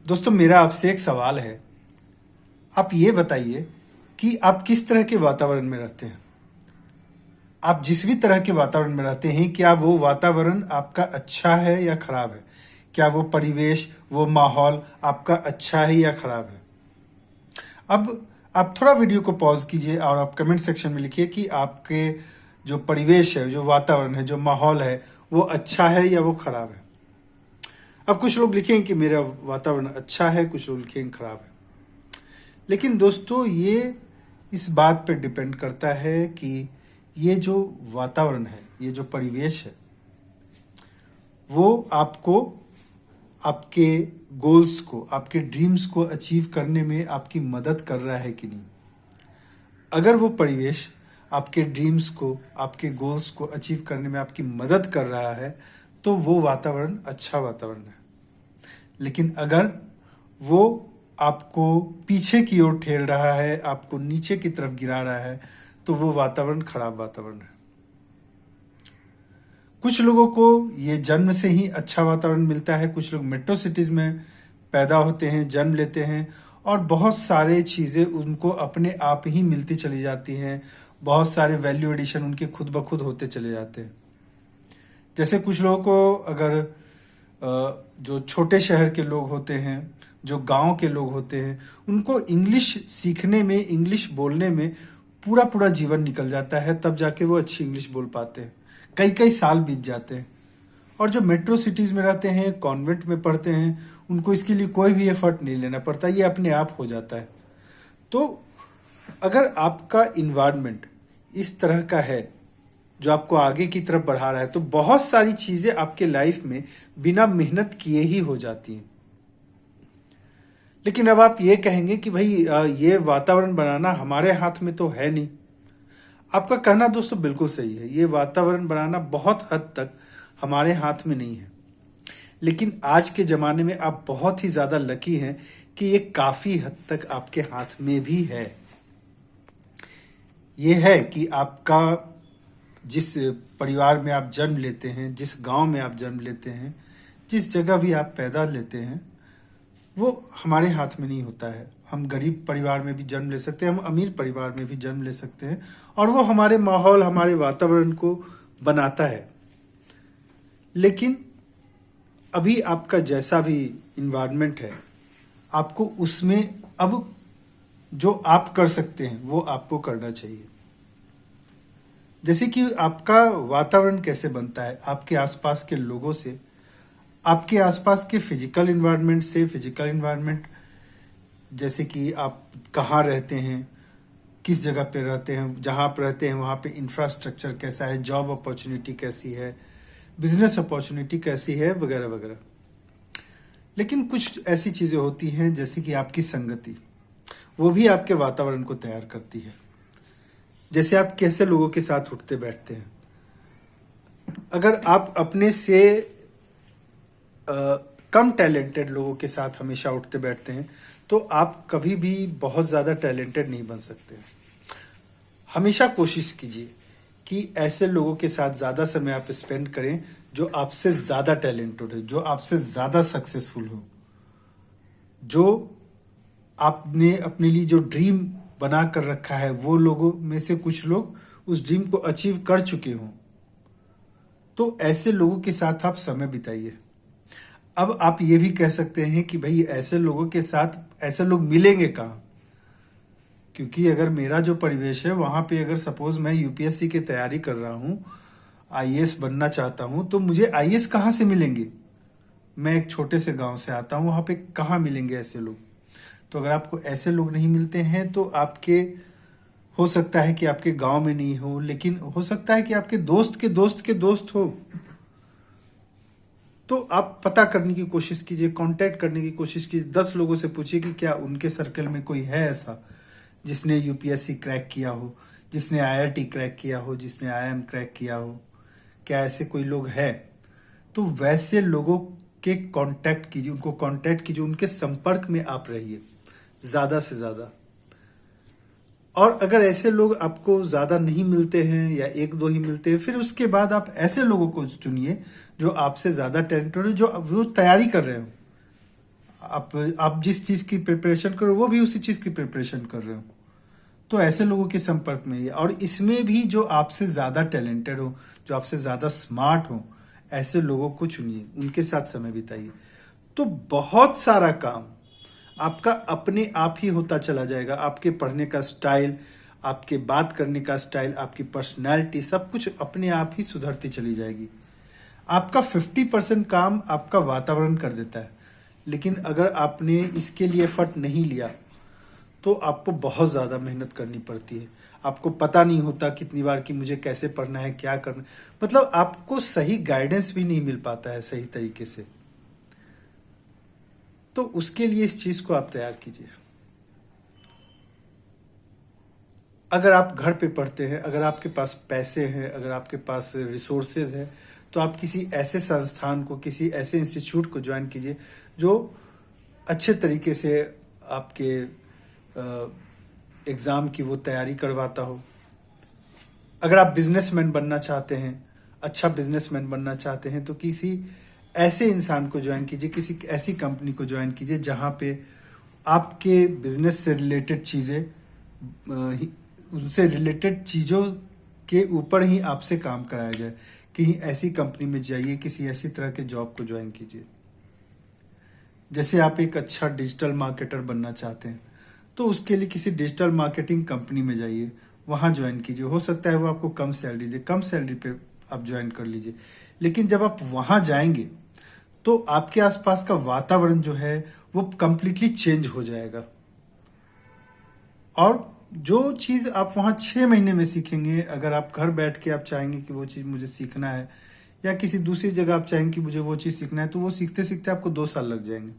दोस्तों, मेरा आपसे एक सवाल है। आप ये बताइए कि आप किस तरह के वातावरण में रहते हैं। आप जिस भी तरह के वातावरण में रहते हैं, क्या वो वातावरण आपका अच्छा है या खराब है? क्या वो परिवेश, वो माहौल आपका अच्छा है या खराब है? अब आप थोड़ा वीडियो को पॉज कीजिए और आप कमेंट सेक्शन में लिखिए कि आपके जो परिवेश है, जो वातावरण है, जो माहौल है, वो अच्छा है या वो खराब है। अब कुछ लोग लिखेंगे कि मेरा वातावरण अच्छा है, कुछ लोग लिखेंगे खराब है। लेकिन दोस्तों, ये इस बात पे डिपेंड करता है कि ये जो वातावरण है, ये जो परिवेश है, वो आपको आपके गोल्स को, आपके ड्रीम्स को अचीव करने में आपकी मदद कर रहा है कि नहीं। अगर वो परिवेश आपके ड्रीम्स को, आपके गोल्स को अचीव करने में आपकी मदद कर रहा है, तो वो वातावरण अच्छा वातावरण है। लेकिन अगर वो आपको पीछे की ओर ठेल रहा है, आपको नीचे की तरफ गिरा रहा है, तो वो वातावरण खराब वातावरण है। कुछ लोगों को ये जन्म से ही अच्छा वातावरण मिलता है। कुछ लोग मेट्रो सिटीज में पैदा होते हैं, जन्म लेते हैं और बहुत सारे चीज़ें उनको अपने आप ही मिलती चली जाती हैं। बहुत सारे वैल्यू एडिशन उनके खुद ब खुद होते चले जाते हैं। जैसे कुछ लोगों को अगर जो छोटे शहर के लोग होते हैं, जो गांव के लोग होते हैं, उनको इंग्लिश सीखने में, इंग्लिश बोलने में पूरा पूरा जीवन निकल जाता है, तब जाके वो अच्छी इंग्लिश बोल पाते हैं। कई कई साल बीत जाते हैं। और जो मेट्रो सिटीज़ में रहते हैं, कॉन्वेंट में पढ़ते हैं, उनको इसके लिए कोई भी एफर्ट नहीं लेना पड़ता, ये अपने आप हो जाता है। तो अगर आपका इन्वायरमेंट इस तरह का है जो आपको आगे की तरफ बढ़ा रहा है, तो बहुत सारी चीज़ें आपके लाइफ में बिना मेहनत किए ही हो जाती हैं। लेकिन अब आप ये कहेंगे कि भाई ये वातावरण बनाना हमारे हाथ में तो है नहीं। आपका कहना दोस्तों बिल्कुल सही है। ये वातावरण बनाना बहुत हद तक हमारे हाथ में नहीं है। लेकिन आज के ज़माने में आप बहुत ही ज़्यादा लकी हैं कि ये काफ़ी हद तक आपके हाथ में भी है। ये है कि आपका जिस परिवार में आप जन्म लेते हैं, जिस गांव में आप जन्म लेते हैं, जिस जगह भी आप पैदा लेते हैं, वो हमारे हाथ में नहीं होता है। हम गरीब परिवार में भी जन्म ले सकते हैं, हम अमीर परिवार में भी जन्म ले सकते हैं, और वो हमारे माहौल, हमारे वातावरण को बनाता है। लेकिन अभी आपका जैसा भी इन्वायरमेंट है, आपको उसमें अब जो आप कर सकते हैं वो आपको करना चाहिए। जैसे कि आपका वातावरण कैसे बनता है, आपके आसपास के लोगों से, आपके आसपास के फिजिकल इन्वायरमेंट से। फिजिकल इन्वायरमेंट जैसे कि आप कहाँ रहते हैं, किस जगह पे रहते हैं, जहाँ आप रहते हैं वहाँ पे इंफ्रास्ट्रक्चर कैसा है, जॉब अपॉर्चुनिटी कैसी है, बिजनेस अपॉर्चुनिटी कैसी है, वगैरह वगैरह। लेकिन कुछ ऐसी चीज़ें होती हैं जैसे कि आपकी संगति, वो भी आपके वातावरण को तैयार करती है। जैसे आप कैसे लोगों के साथ उठते बैठते हैं। अगर आप अपने से कम टैलेंटेड लोगों के साथ हमेशा उठते बैठते हैं, तो आप कभी भी बहुत ज़्यादा टैलेंटेड नहीं बन सकते। हमेशा कोशिश कीजिए कि ऐसे लोगों के साथ ज़्यादा समय आप स्पेंड करें जो आपसे ज़्यादा टैलेंटेड हो, जो आपसे ज़्यादा सक्सेसफुल हो, जो आपने अपने लिए जो ड्रीम बना कर रखा है, वो लोगों में से कुछ लोग उस ड्रीम को अचीव कर चुके हों। तो ऐसे लोगों के साथ आप समय बिताइए। अब आप ये भी कह सकते हैं कि भाई ऐसे लोगों के साथ ऐसे लोग मिलेंगे कहाँ? क्योंकि अगर मेरा जो परिवेश है वहाँ पे, अगर सपोज मैं यूपीएससी की तैयारी कर रहा हूँ, आईएएस बनना चाहता हूँ, तो मुझे आईएएस कहाँ से मिलेंगे? मैं एक छोटे से गांव से आता हूँ, वहाँ पे कहाँ मिलेंगे ऐसे लोग? तो अगर आपको ऐसे लोग नहीं मिलते हैं, तो आपके हो सकता है कि आपके गांव में नहीं हो, लेकिन हो सकता है कि आपके दोस्त के दोस्त के दोस्त हो। तो आप पता करने की कोशिश कीजिए, कांटेक्ट करने की कोशिश कीजिए। 10 लोगों से पूछिए कि क्या उनके सर्कल में कोई है ऐसा जिसने यूपीएससी क्रैक किया हो, जिसने आईआईटी क्रैक किया हो, जिसने आईआईएम क्रैक किया हो। क्या ऐसे कोई लोग हैं? तो वैसे लोगों के कांटेक्ट कीजिए, उनको कांटेक्ट कीजिए, उनके संपर्क में आप रहिए ज़्यादा से ज़्यादा। और अगर ऐसे लोग आपको ज़्यादा नहीं मिलते हैं या एक दो ही मिलते हैं, फिर उसके बाद आप ऐसे लोगों को चुनिए जो आपसे ज़्यादा टैलेंटेड हो, जो वो तैयारी कर रहे हो। आप जिस चीज की प्रिपरेशन कर रहे हो वो भी उसी चीज की प्रिपरेशन कर रहे हो। तो ऐसे लोगों के संपर्क में आइए, और इसमें भी जो आपसे ज्यादा टैलेंटेड हो, जो आपसे ज्यादा स्मार्ट हो, ऐसे लोगों को चुनिए, उनके साथ समय बिताइए। तो बहुत सारा काम आपका अपने आप ही होता चला जाएगा। आपके पढ़ने का स्टाइल, आपके बात करने का स्टाइल, आपकी पर्सनैलिटी, सब कुछ अपने आप ही सुधरती चली जाएगी। आपका 50% काम आपका वातावरण कर देता है, लेकिन अगर आपने इसके लिए एफर्ट नहीं लिया तो आपको बहुत ज़्यादा मेहनत करनी पड़ती है। आपको पता नहीं होता कितनी बार कि मुझे कैसे पढ़ना है, क्या करना, मतलब आपको सही गाइडेंस भी नहीं मिल पाता है सही तरीके से। तो उसके लिए इस चीज को आप तैयार कीजिए। अगर आप घर पे पढ़ते हैं, अगर आपके पास पैसे हैं, अगर आपके पास रिसोर्सेज हैं, तो आप किसी ऐसे संस्थान को, किसी ऐसे इंस्टीट्यूट को ज्वाइन कीजिए जो अच्छे तरीके से आपके एग्ज़ाम की वो तैयारी करवाता हो। अगर आप बिजनेसमैन बनना चाहते हैं, अच्छा बिजनेसमैन बनना चाहते हैं, तो किसी ऐसे इंसान को ज्वाइन कीजिए, किसी ऐसी कंपनी को ज्वाइन कीजिए जहाँ पे आपके बिजनेस से रिलेटेड चीज़ें, उनसे रिलेटेड चीज़ों के ऊपर ही आपसे काम कराया जाए। कहीं ऐसी कंपनी में जाइए, किसी ऐसी तरह के जॉब को ज्वाइन कीजिए। जैसे आप एक अच्छा डिजिटल मार्केटर बनना चाहते हैं, तो उसके लिए किसी डिजिटल मार्केटिंग कंपनी में जाइए, वहाँ ज्वाइन कीजिए। हो सकता है वो आपको कम सैलरी दे, कम सैलरी पे आप ज्वाइन कर लीजिए, लेकिन जब आप वहाँ जाएंगे तो आपके आसपास का वातावरण जो है वो कंप्लीटली चेंज हो जाएगा। और जो चीज़ आप वहाँ 6 महीने में सीखेंगे, अगर आप घर बैठ के आप चाहेंगे कि वो चीज़ मुझे सीखना है, या किसी दूसरी जगह आप चाहेंगे कि मुझे वो चीज़ सीखना है, तो वो सीखते सीखते आपको 2 साल लग जाएंगे।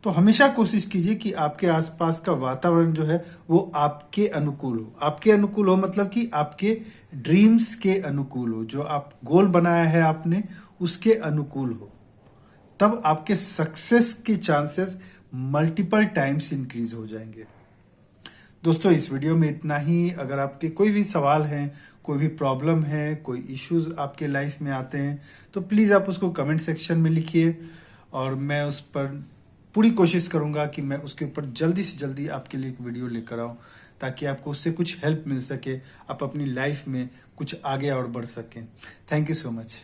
तो हमेशा कोशिश कीजिए कि आपके आसपास का वातावरण जो है वो आपके अनुकूल हो। आपके अनुकूल हो मतलब कि आपके ड्रीम्स के अनुकूल हो, जो आप गोल बनाया है आपने उसके अनुकूल हो। तब आपके सक्सेस के चांसेस मल्टीपल टाइम्स इंक्रीज हो जाएंगे। दोस्तों, इस वीडियो में इतना ही। अगर आपके कोई भी सवाल हैं, कोई भी प्रॉब्लम है, कोई इश्यूज आपके लाइफ में आते हैं, तो प्लीज़ आप उसको कमेंट सेक्शन में लिखिए, और मैं उस पर पूरी कोशिश करूंगा कि मैं उसके ऊपर जल्दी से जल्दी आपके लिए एक वीडियो लेकर आऊं, ताकि आपको उससे कुछ हेल्प मिल सके, आप अपनी लाइफ में कुछ आगे और बढ़ सकें। Thank you so much.